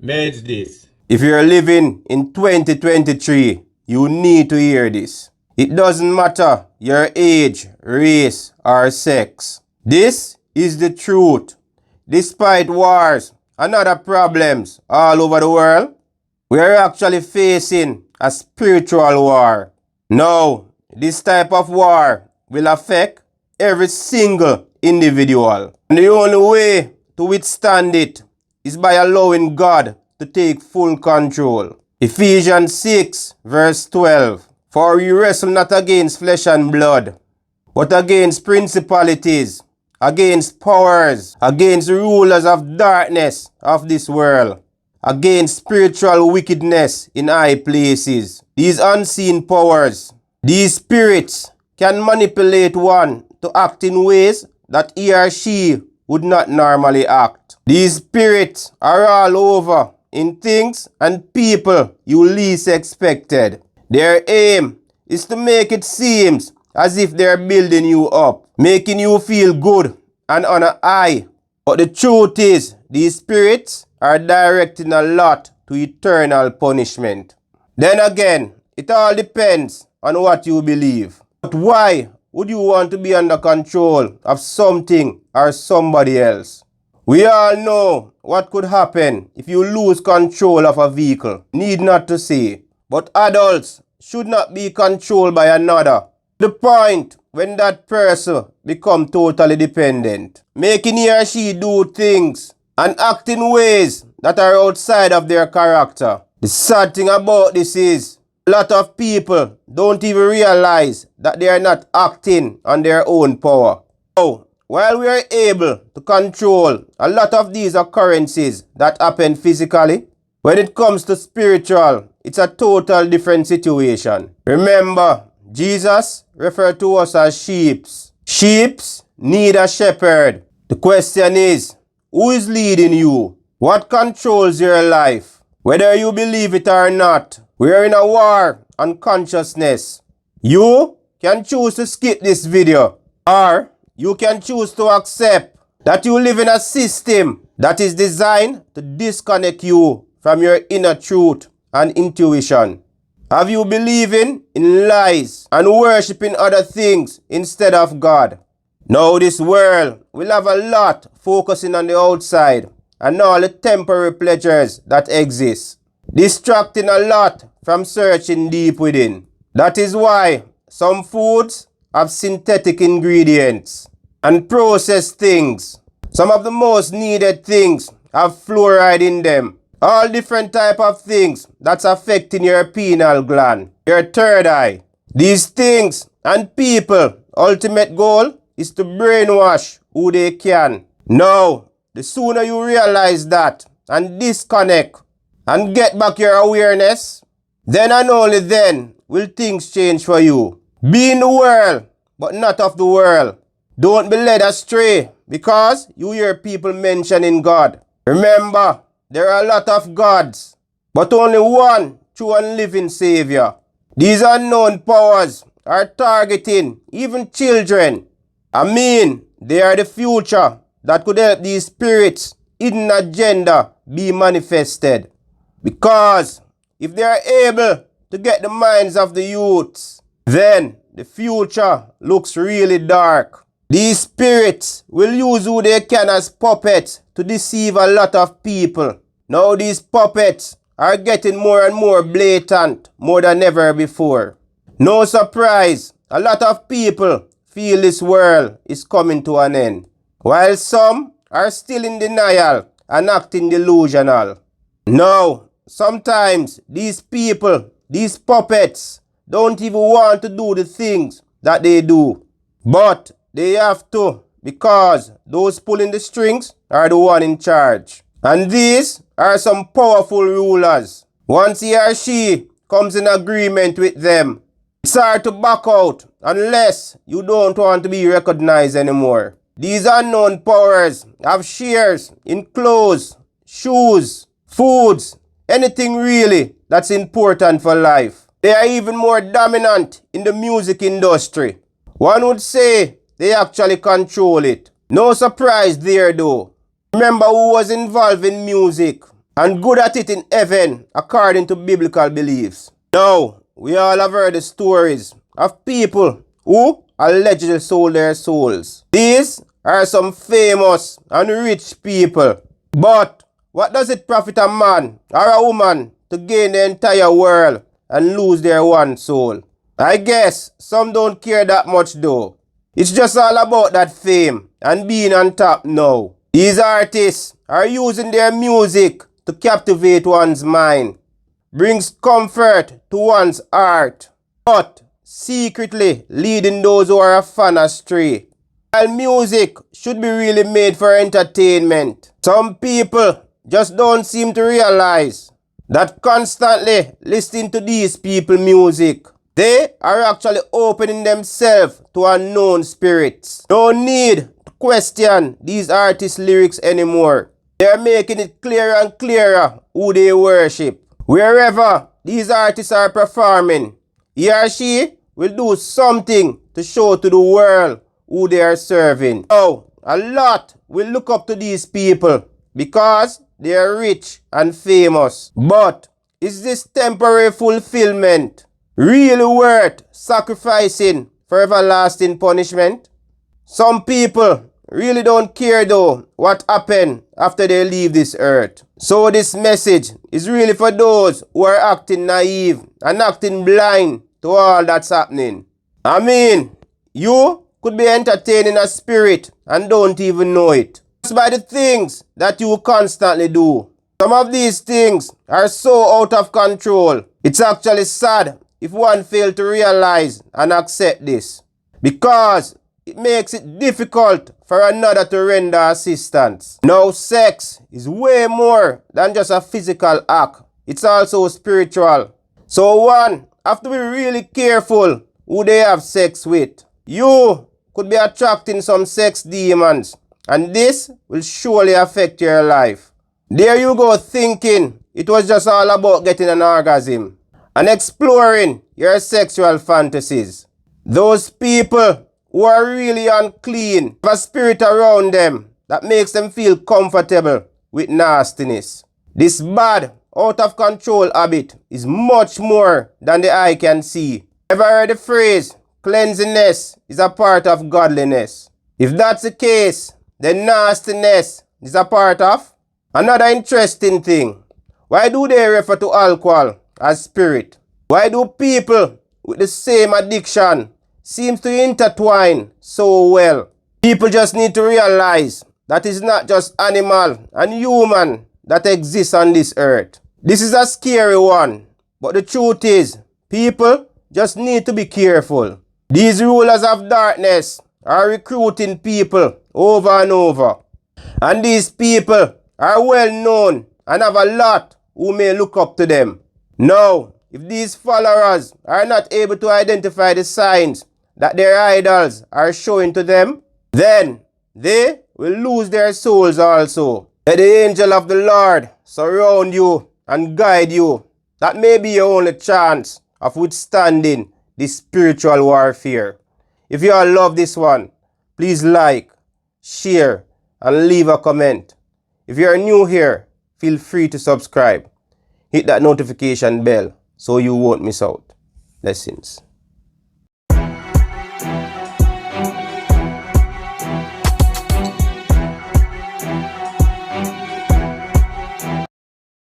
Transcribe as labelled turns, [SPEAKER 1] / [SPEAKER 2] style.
[SPEAKER 1] Meds this.
[SPEAKER 2] If you're living in 2023, you need to hear this. It doesn't matter your age, race, or sex. This is the truth. Despite wars and other problems all over the world, we are actually facing a spiritual war. Now, this type of war will affect every single individual. And the only way to withstand it is by allowing God to take full control. Ephesians 6 verse 12. For we wrestle not against flesh and blood, but against principalities, against powers, against rulers of darkness of this world, against spiritual wickedness in high places. These unseen powers, these spirits can manipulate one to act in ways that he or she would not normally act. These spirits are all over in things and people you least expected. Their aim is to make it seem as if they're building you up, making you feel good and on a high. But the truth is, these spirits are directing a lot to eternal punishment. Then again, it all depends on what you believe. But why would you want to be under control of something or somebody else? We all know what could happen if you lose control of a vehicle. Need not to say. But adults should not be controlled by another. The point when that person becomes totally dependent, making he or she do things and act in ways that are outside of their character. The sad thing about this is, a lot of people don't even realize that they are not acting on their own power. So, while we are able to control a lot of these occurrences that happen physically, when it comes to spiritual, it's a total different situation. Remember, Jesus referred to us as sheep. Sheep need a shepherd. The question is, who is leading you? What controls your life? Whether you believe it or not, we are in a war on consciousness. You can choose to skip this video, or you can choose to accept that you live in a system that is designed to disconnect you from your inner truth and intuition. Have you believing in lies and worshiping other things instead of God? Now this world will have a lot focusing on the outside and all the temporary pleasures that exist, distracting a lot from searching deep within. That is why some foods have synthetic ingredients and processed things. Some of the most needed things have fluoride in them. All different type of things that's affecting your pineal gland, your third eye. These things and people, ultimate goal is to brainwash who they can. Now, the sooner you realize that and disconnect and get back your awareness, then and only then will things change for you. Be in the world, but not of the world. Don't be led astray because you hear people mentioning God. Remember, there are a lot of gods, but only one true and living Savior. These unknown powers are targeting even children. They are the future that could help these spirits' hidden agenda be manifested. Because if they are able to get the minds of the youths, then the future looks really dark. These spirits will use who they can as puppets to deceive a lot of people. Now these puppets are getting more and more blatant, more than ever before. No surprise, a lot of people feel this world is coming to an end, while some are still in denial and acting delusional. Now, sometimes these people, these puppets, don't even want to do the things that they do. But they have to, because those pulling the strings are the one in charge. And these are some powerful rulers. Once he or she comes in agreement with them, it's hard to back out unless you don't want to be recognized anymore. These unknown powers have shares in clothes, shoes, foods, anything really that's important for life. They are even more dominant in the music industry. One would say they actually control it. No surprise there though. Remember who was involved in music and good at it in heaven according to biblical beliefs. Now, we all have heard the stories of people who allegedly sold their souls. These are some famous and rich people. But what does it profit a man or a woman to gain the entire world and lose their one soul? I guess some don't care that much though. It's just all about that fame and being on top now. These artists are using their music to captivate one's mind, brings comfort to one's heart, but secretly leading those who are a fan astray. While music should be really made for entertainment, some people just don't seem to realize that constantly listening to these people's music, they are actually opening themselves to unknown spirits. No need to question these artists' lyrics anymore. They are making it clearer and clearer who they worship. Wherever these artists are performing, he or she will do something to show to the world who they are serving. Now, a lot will look up to these people because they are rich and famous. But is this temporary fulfillment really worth sacrificing for everlasting punishment? Some people really don't care though what happened after they leave this earth. So this message is really for those who are acting naive and acting blind to all that's happening. I mean, you could be entertaining a spirit and don't even know it. Just by the things that you constantly do. Some of these things are so out of control. It's actually sad if one fails to realize and accept this, because it makes it difficult for another to render assistance. Now, sex is way more than just a physical act. It's also spiritual. So one have to be really careful who they have sex with. You could be attracting some sex demons, and this will surely affect your life. There you go thinking it was just all about getting an orgasm and exploring your sexual fantasies. Those people who are really unclean have a spirit around them that makes them feel comfortable with nastiness. This bad, out of control habit is much more than the eye can see. Ever heard the phrase, cleanliness is a part of godliness? If that's the case, then nastiness is a part of? Another interesting thing, why do they refer to alcohol as spirit? Why do people with the same addiction seem to intertwine so well? People just need to realize that it's not just animal and human that exists on this earth. This is a scary one, but the truth is, people just need to be careful. These rulers of darkness are recruiting people over and over. And these people are well known and have a lot who may look up to them. Now, if these followers are not able to identify the signs that their idols are showing to them, then they will lose their souls also. Let the angel of the Lord surround you and guide you. That may be your only chance of withstanding this spiritual warfare. If you all love this one, please like, share, and leave a comment. If you are new here, feel free to subscribe. Hit that notification bell so you won't miss out. Blessings.